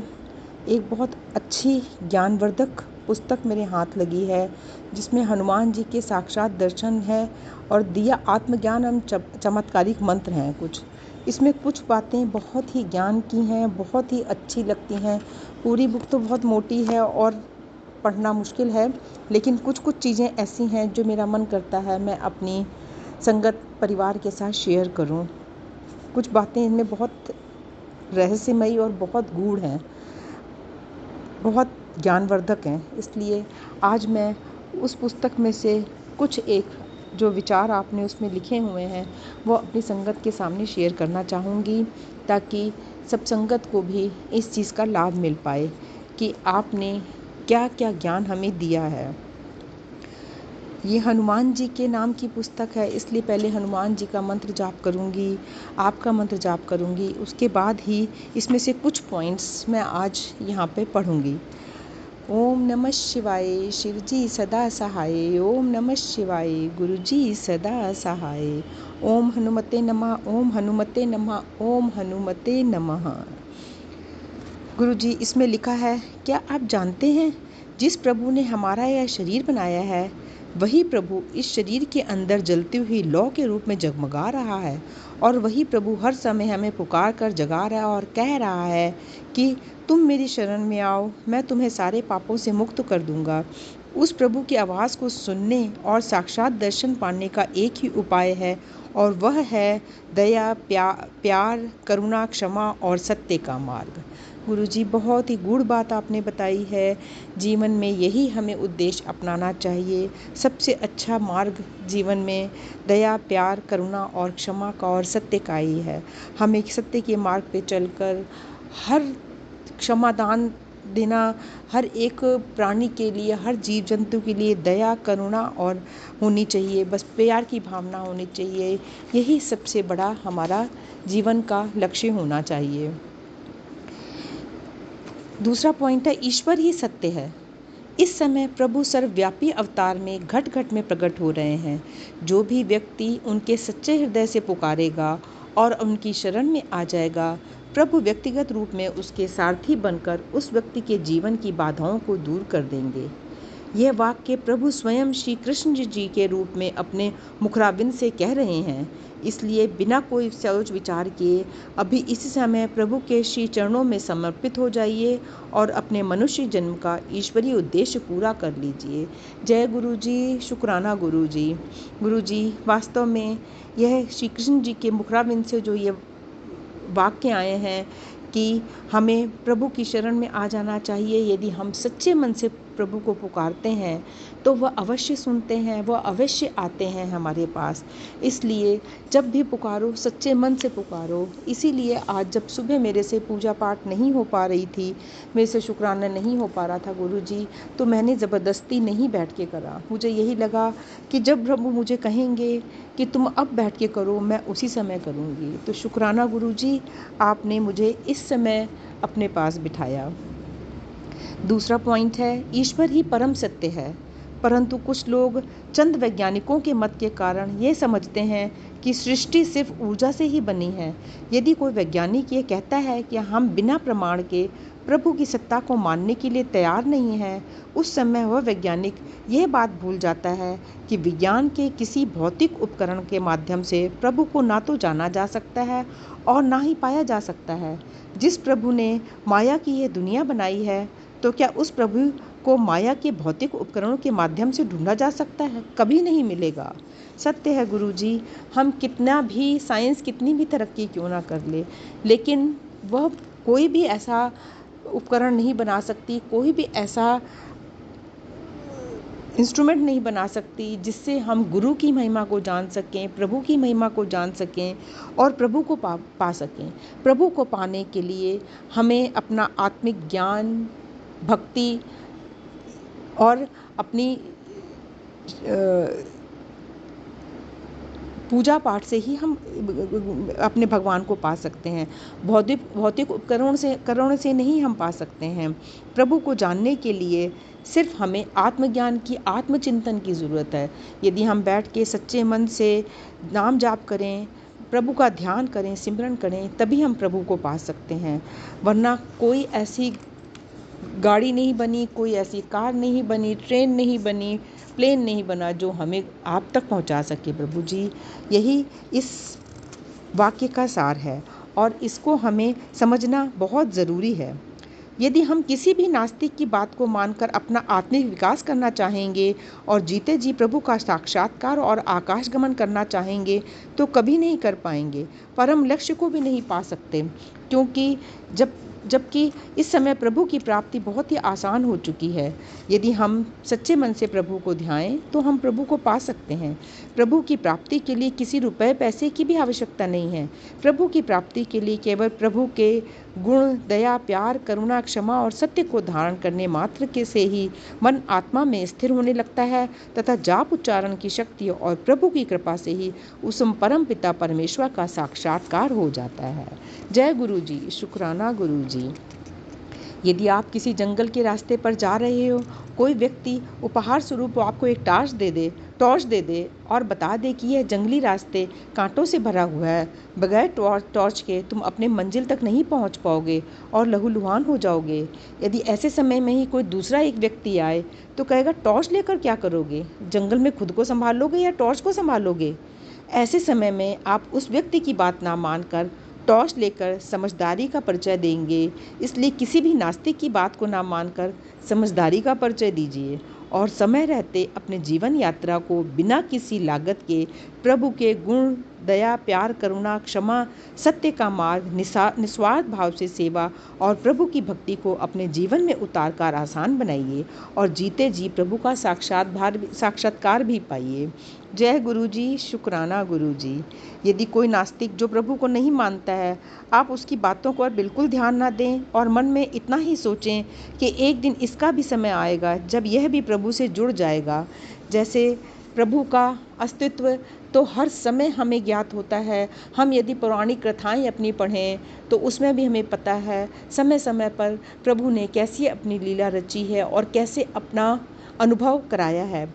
[SPEAKER 4] एक बहुत अच्छी ज्ञानवर्धक पुस्तक मेरे हाथ लगी है जिसमें हनुमान जी के साक्षात दर्शन है और दिया आत्मज्ञान एवं चमत्कारिक मंत्र हैं कुछ। इसमें कुछ बातें बहुत ही ज्ञान की हैं, बहुत ही अच्छी लगती हैं। पूरी बुक तो बहुत मोटी है और पढ़ना मुश्किल है, लेकिन कुछ कुछ चीज़ें ऐसी हैं जो मेरा मन करता है मैं अपनी संगत परिवार के साथ शेयर करूं। कुछ बातें इनमें बहुत रहस्यमयी और बहुत गूढ़ हैं, बहुत ज्ञानवर्धक हैं। इसलिए आज मैं उस पुस्तक में से कुछ एक जो विचार आपने उसमें लिखे हुए हैं वो अपनी संगत के सामने शेयर करना चाहूँगी, ताकि सब संगत को भी इस चीज़ का लाभ मिल पाए कि आपने क्या क्या ज्ञान हमें दिया है। ये हनुमान जी के नाम की पुस्तक है, इसलिए पहले हनुमान जी का मंत्र जाप करूँगी, आपका मंत्र जाप करूँगी, उसके बाद ही इसमें से कुछ पॉइंट्स मैं आज यहाँ पे पढ़ूँगी। ओम नमः शिवाय, शिव जी सदा सहाय। ओम नमः शिवाय, गुरु जी सदा सहाय। ओम हनुमते नमः, ओम हनुमते नमः, ओम हनुमते नमः। गुरु जी, इसमें लिखा है, क्या आप जानते हैं जिस प्रभु ने हमारा यह शरीर बनाया है वही प्रभु इस शरीर के अंदर जलती हुई लौ के रूप में जगमगा रहा है, और वही प्रभु हर समय हमें पुकार कर जगा रहा है और कह रहा है कि तुम मेरी शरण में आओ, मैं तुम्हें सारे पापों से मुक्त कर दूंगा। उस प्रभु की आवाज़ को सुनने और साक्षात दर्शन पाने का एक ही उपाय है, और वह है दया, प्यार, करुणा, क्षमा और सत्य का मार्ग। गुरुजी, बहुत ही गूढ़ बात आपने बताई है। जीवन में यही हमें उद्देश्य अपनाना चाहिए। सबसे अच्छा मार्ग जीवन में दया, प्यार, करुणा और क्षमा का और सत्य का ही है। हमें सत्य के मार्ग पे चलकर हर क्षमादान देना, हर एक प्राणी के लिए, हर जीव जंतु के लिए दया, करुणा और होनी चाहिए, बस प्यार की भावना होनी चाहिए। यही सबसे बड़ा हमारा जीवन का लक्ष्य होना चाहिए। दूसरा पॉइंट है, ईश्वर ही सत्य है। इस समय प्रभु सर्वव्यापी अवतार में घट घट में प्रकट हो रहे हैं। जो भी व्यक्ति उनके सच्चे हृदय से पुकारेगा और उनकी शरण में आ जाएगा, प्रभु व्यक्तिगत रूप में उसके सारथी बनकर उस व्यक्ति के जीवन की बाधाओं को दूर कर देंगे। यह वाक्य प्रभु स्वयं श्री कृष्ण जी के रूप में अपने मुखराबिंद से कह रहे हैं। इसलिए बिना कोई सोच विचार किए अभी इसी समय प्रभु के श्री चरणों में समर्पित हो जाइए और अपने मनुष्य जन्म का ईश्वरीय उद्देश्य पूरा कर लीजिए। जय गुरु जी, शुक्राना गुरु जी। गुरु जी, वास्तव में यह श्री कृष्ण जी के मुखराबिंद से जो ये वाक्य आए हैं कि हमें प्रभु की शरण में आ जाना चाहिए। यदि हम सच्चे मन से प्रभु को पुकारते हैं तो वह अवश्य सुनते हैं, वह अवश्य आते हैं हमारे पास। इसलिए जब भी पुकारो सच्चे मन से पुकारो। इसीलिए आज जब सुबह मेरे से पूजा पाठ नहीं हो पा रही थी, मेरे से शुक्राना नहीं हो पा रहा था गुरु जी, तो मैंने ज़बरदस्ती नहीं बैठ के करा। मुझे यही लगा कि जब प्रभु मुझे कहेंगे कि तुम अब बैठ के करो, मैं उसी समय करूँगी। तो शुक्राना गुरु जी, आपने मुझे इस समय अपने पास बिठाया। दूसरा पॉइंट है, ईश्वर ही परम सत्य है। परंतु कुछ लोग चंद वैज्ञानिकों के मत के कारण ये समझते हैं कि सृष्टि सिर्फ ऊर्जा से ही बनी है। यदि कोई वैज्ञानिक ये कहता है कि हम बिना प्रमाण के प्रभु की सत्ता को मानने के लिए तैयार नहीं हैं, उस समय वह वैज्ञानिक यह बात भूल जाता है कि विज्ञान के किसी भौतिक उपकरण के माध्यम से प्रभु को ना तो जाना जा सकता है और ना ही पाया जा सकता है। जिस प्रभु ने माया की यह दुनिया बनाई है, तो क्या उस प्रभु को माया के भौतिक उपकरणों के माध्यम से ढूंढा जा सकता है? कभी नहीं मिलेगा। सत्य है गुरुजी, हम कितना भी साइंस कितनी भी तरक्की क्यों ना कर ले, लेकिन वह कोई भी ऐसा उपकरण नहीं बना सकती, कोई भी ऐसा इंस्ट्रूमेंट नहीं बना सकती जिससे हम गुरु की महिमा को जान सकें, प्रभु की महिमा को जान सकें और प्रभु को पा सकें। प्रभु को पाने के लिए हमें अपना आत्मिक ज्ञान, भक्ति और अपनी पूजा पाठ से ही हम अपने भगवान को पा सकते हैं। भौतिक उपकरणों से नहीं हम पा सकते हैं। प्रभु को जानने के लिए सिर्फ हमें आत्मज्ञान की, आत्मचिंतन की ज़रूरत है। यदि हम बैठ के सच्चे मन से नाम जाप करें, प्रभु का ध्यान करें, सिमरन करें, तभी हम प्रभु को पा सकते हैं। वरना कोई ऐसी गाड़ी नहीं बनी, कोई ऐसी कार नहीं बनी, ट्रेन नहीं बनी, प्लेन नहीं बना जो हमें आप तक पहुंचा सके। प्रभु जी, यही इस वाक्य का सार है और इसको हमें समझना बहुत ज़रूरी है। यदि हम किसी भी नास्तिक की बात को मानकर अपना आत्मिक विकास करना चाहेंगे और जीते जी प्रभु का साक्षात्कार और आकाश गमन करना चाहेंगे, तो कभी नहीं कर पाएंगे, परम लक्ष्य को भी नहीं पा सकते, क्योंकि जबकि इस समय प्रभु की प्राप्ति बहुत ही आसान हो चुकी है। यदि हम सच्चे मन से प्रभु को ध्याएं तो हम प्रभु को पा सकते हैं। प्रभु की प्राप्ति के लिए किसी रुपए पैसे की भी आवश्यकता नहीं है। प्रभु की प्राप्ति के लिए केवल प्रभु के गुण, दया, प्यार, करुणा, क्षमा और सत्य को धारण करने मात्र के से ही मन आत्मा में स्थिर होने लगता है तथा जाप उच्चारण की शक्ति और प्रभु की कृपा से ही उस परम पिता परमेश्वर का साक्षात्कार हो जाता है। जय गुरु जी, शुक्राना गुरु जी। यदि आप किसी जंगल के रास्ते पर जा रहे हो, कोई व्यक्ति उपहार स्वरूप आपको एक टॉर्च दे दे और बता दे कि यह जंगली रास्ते कांटों से भरा हुआ है, बगैर टॉर्च के तुम अपने मंजिल तक नहीं पहुंच पाओगे और लहूलुहान हो जाओगे। यदि ऐसे समय में ही कोई दूसरा एक व्यक्ति आए तो कहेगा, टॉर्च लेकर क्या करोगे? जंगल में खुद को संभालोगे या टॉर्च को संभालोगे? ऐसे समय में आप उस व्यक्ति की बात ना मानकर टॉर्च लेकर समझदारी का परिचय देंगे। इसलिए किसी भी नास्तिक की बात को ना मानकर समझदारी का परिचय दीजिए और समय रहते अपने जीवन यात्रा को बिना किसी लागत के प्रभु के गुण, दया, प्यार, करुणा, क्षमा, सत्य का मार्ग, निस्वार्थ भाव से सेवा और प्रभु की भक्ति को अपने जीवन में उतार कर आसान बनाइए और जीते जी प्रभु का साक्षात्कार भी पाइए। जय गुरु जी, शुक्राना गुरु जी। यदि कोई नास्तिक जो प्रभु को नहीं मानता है, आप उसकी बातों पर बिल्कुल ध्यान ना दें और मन में इतना ही सोचें कि एक दिन इसका भी समय आएगा जब यह भी प्रभु से जुड़ जाएगा। जैसे प्रभु का अस्तित्व तो हर समय हमें ज्ञात होता है। हम यदि पौराणिक कथाएं अपनी पढ़ें तो उसमें भी हमें पता है समय समय पर प्रभु ने कैसी अपनी लीला रची है और कैसे अपना अनुभव कराया है।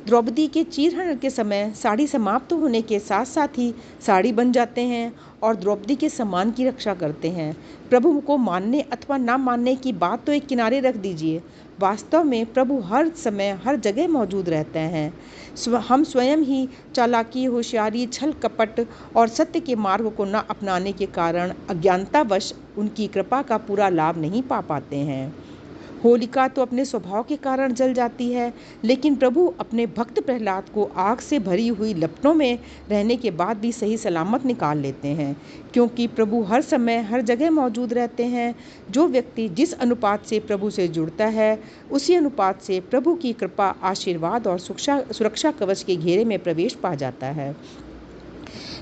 [SPEAKER 4] द्रौपदी के चीरहरण के समय साड़ी समाप्त होने के साथ साथ ही साड़ी बन जाते हैं और द्रौपदी के सम्मान की रक्षा करते हैं। प्रभु को मानने अथवा ना मानने की बात तो एक किनारे रख दीजिए, वास्तव में प्रभु हर समय हर जगह मौजूद रहते हैं। हम स्वयं ही चालाकी, होशियारी, छल कपट और सत्य के मार्ग को न अपनाने के कारण अज्ञानतावश उनकी कृपा का पूरा लाभ नहीं पा पाते हैं। होलिका तो अपने स्वभाव के कारण जल जाती है, लेकिन प्रभु अपने भक्त प्रहलाद को आग से भरी हुई लपटों में रहने के बाद भी सही सलामत निकाल लेते हैं, क्योंकि प्रभु हर समय हर जगह मौजूद रहते हैं। जो व्यक्ति जिस अनुपात से प्रभु से जुड़ता है, उसी अनुपात से प्रभु की कृपा, आशीर्वाद और सुरक्षा कवच के घेरे में प्रवेश पा जाता है।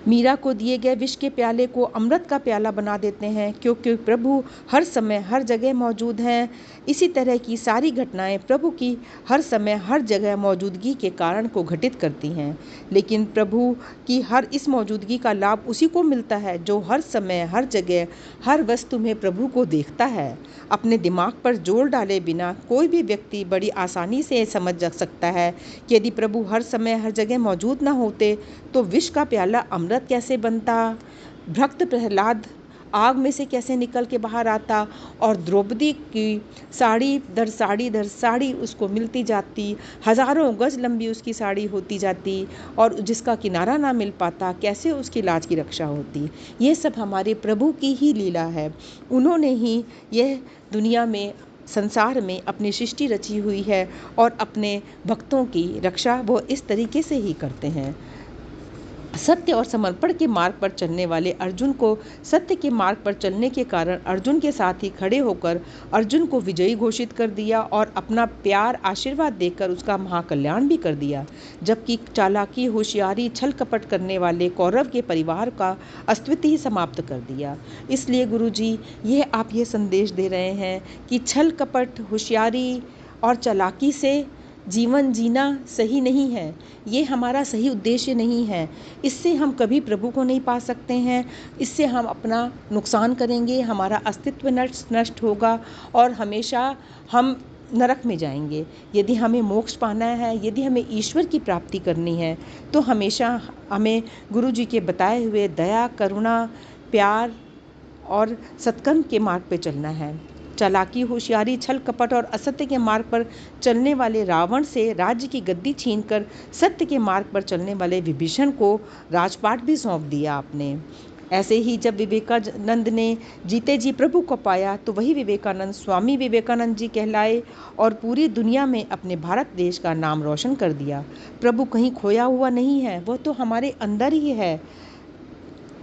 [SPEAKER 4] मीरा को दिए गए विष के प्याले को अमृत का प्याला बना देते हैं, क्योंकि प्रभु हर समय हर जगह मौजूद हैं। इसी तरह की सारी घटनाएं प्रभु की हर समय हर जगह मौजूदगी के कारण को घटित करती हैं, लेकिन प्रभु की हर इस मौजूदगी का लाभ उसी को मिलता है जो हर समय हर जगह हर वस्तु में प्रभु को देखता है। अपने दिमाग पर जोर डाले बिना कोई भी व्यक्ति बड़ी आसानी से समझ सकता है कि यदि प्रभु हर समय हर जगह मौजूद न होते तो विष का प्याला अमृत कैसे बनता, भक्त प्रहलाद आग में से कैसे निकल के बाहर आता, और द्रौपदी की साड़ी दर साड़ी उसको मिलती जाती, हजारों गज लंबी उसकी साड़ी होती जाती, और जिसका किनारा ना मिल पाता कैसे उसकी लाज की रक्षा होती। ये सब हमारे प्रभु की ही लीला है। उन्होंने ही यह दुनिया में संसार में अपनी सृष्टि रची हुई है और अपने भक्तों की रक्षा वो इस तरीके से ही करते हैं। सत्य और समर्पण के मार्ग पर चलने वाले अर्जुन को सत्य के मार्ग पर चलने के कारण अर्जुन के साथ ही खड़े होकर अर्जुन को विजयी घोषित कर दिया और अपना प्यार आशीर्वाद देकर उसका महाकल्याण भी कर दिया, जबकि चालाकी होशियारी छल कपट करने वाले कौरव के परिवार का अस्तित्व ही समाप्त कर दिया। इसलिए गुरुजी आप ये संदेश दे रहे हैं कि छल कपट होशियारी और चालाकी से जीवन जीना सही नहीं है, ये हमारा सही उद्देश्य नहीं है। इससे हम कभी प्रभु को नहीं पा सकते हैं, इससे हम अपना नुकसान करेंगे, हमारा अस्तित्व नष्ट होगा और हमेशा हम नरक में जाएंगे। यदि हमें मोक्ष पाना है, यदि हमें ईश्वर की प्राप्ति करनी है, तो हमेशा हमें गुरु जी के बताए हुए दया, करुणा, प्यार और सत्कर्म के मार्ग पे चलना है। चालाकी, होशियारी, छल कपट और असत्य के मार्ग पर चलने वाले रावण से राज्य की गद्दी छीनकर सत्य के मार्ग पर चलने वाले विभीषण को राजपाट भी सौंप दिया आपने। ऐसे ही जब विवेकानंद ने जीते जी प्रभु को पाया तो वही विवेकानंद स्वामी विवेकानंद जी कहलाए और पूरी दुनिया में अपने भारत देश का नाम रोशन कर दिया। प्रभु कहीं खोया हुआ नहीं है, वह तो हमारे अंदर ही है,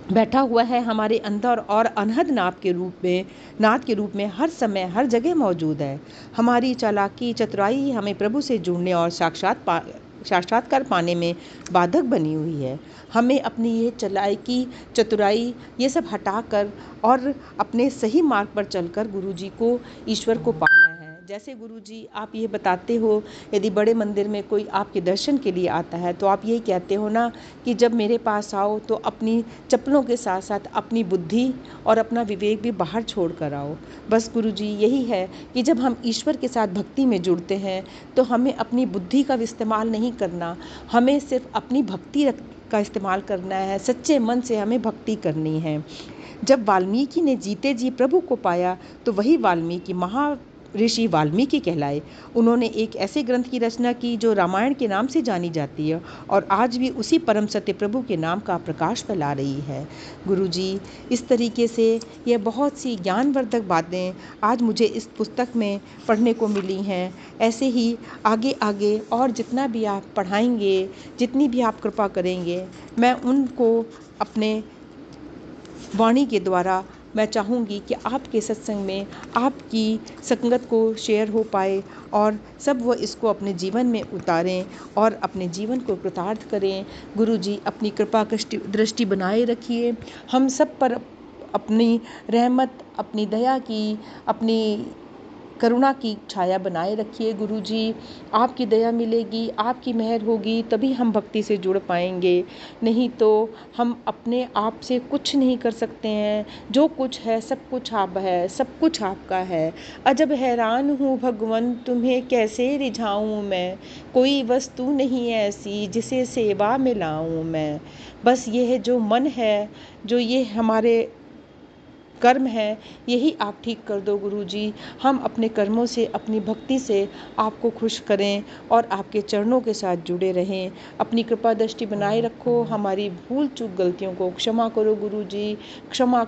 [SPEAKER 4] बैठा हुआ है हमारे अंदर और अनहद नाद के रूप में हर समय हर जगह मौजूद है। हमारी चालाकी चतुराई ही हमें प्रभु से जुड़ने और साक्षात्कार पाने में बाधक बनी हुई है। हमें अपनी ये चालाकी चतुराई ये सब हटाकर और अपने सही मार्ग पर चलकर गुरुजी को, ईश्वर को पाना है। जैसे गुरुजी आप ये बताते हो, यदि बड़े मंदिर में कोई आपके दर्शन के लिए आता है तो आप यही कहते हो ना कि जब मेरे पास आओ तो अपनी चप्पलों के साथ साथ अपनी बुद्धि और अपना विवेक भी बाहर छोड़ कर आओ। बस गुरुजी यही है कि जब हम ईश्वर के साथ भक्ति में जुड़ते हैं तो हमें अपनी बुद्धि का इस्तेमाल नहीं करना, हमें सिर्फ अपनी भक्ति का इस्तेमाल करना है। सच्चे मन से हमें भक्ति करनी है। जब वाल्मीकि ने जीते जी प्रभु को पाया तो वही वाल्मीकि ऋषि वाल्मीकि कहलाए। उन्होंने एक ऐसे ग्रंथ की रचना की जो रामायण के नाम से जानी जाती है और आज भी उसी परम सत्य प्रभु के नाम का प्रकाश फैला रही है। गुरुजी इस तरीके से ये बहुत सी ज्ञानवर्धक बातें आज मुझे इस पुस्तक में पढ़ने को मिली हैं। ऐसे ही आगे आगे और जितना भी आप पढ़ाएंगे, जितनी भी आप कृपा करेंगे, मैं उनको अपने वाणी के द्वारा मैं चाहूँगी कि आपके सत्संग में आपकी संगत को शेयर हो पाए और सब वो इसको अपने जीवन में उतारें और अपने जीवन को कृतार्थ करें। गुरुजी अपनी कृपा दृष्टि बनाए रखिए, हम सब पर अपनी रहमत, अपनी दया की, अपनी करुणा की छाया बनाए रखिए। गुरुजी आपकी दया मिलेगी, आपकी मेहर होगी तभी हम भक्ति से जुड़ पाएंगे, नहीं तो हम अपने आप से कुछ नहीं कर सकते हैं। जो कुछ है सब कुछ आप है, सब कुछ आपका है। अजब हैरान हूँ भगवन तुम्हें कैसे रिझाऊँ मैं, कोई वस्तु नहीं ऐसी जिसे सेवा में लाऊँ मैं। बस ये है जो मन है, जो ये हमारे कर्म है, यही आप ठीक कर दो गुरुजी। हम अपने कर्मों से, अपनी भक्ति से आपको खुश करें और आपके चरणों के साथ जुड़े रहें। अपनी कृपा दृष्टि बनाए रखो, हमारी भूल चूक गलतियों को क्षमा करो गुरुजी, क्षमा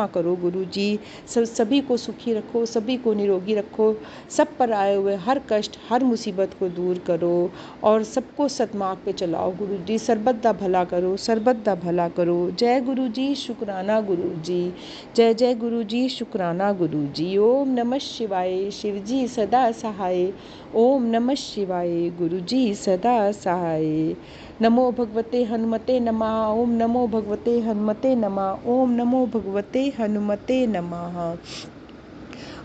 [SPEAKER 4] करो गुरुजी। सभी को सुखी रखो, सभी को निरोगी रखो, सब पर आए हुए हर कष्ट, हर मुसीबत को दूर करो और सबको सतमार्ग पे चलाओ गुरुजी। सर्बत दा भला करो, सर्बत दा भला करो। जय गुरुजी, शुक्राना गुरुजी। जय जय गुरु जी, शुक्राना गुरु जी। ओम नमः शिवाय, शिव जी सदा सहाय। ओम नमः शिवाय, गुरु जी सदा सहाय। नमो भगवते हनुमते नमः। ओम नमो भगवते हनुमते नमः। ओम नमो भगवते हनुमते नमः।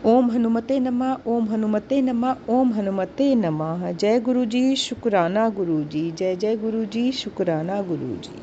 [SPEAKER 4] ओम हनुमते नमः। ओम हनुमते नमः। ओम हनुमते नमः। जय गुरु जी, शुक्राना गुरु जी। जय जय गुरु जी, शुक्राना गुरु जी।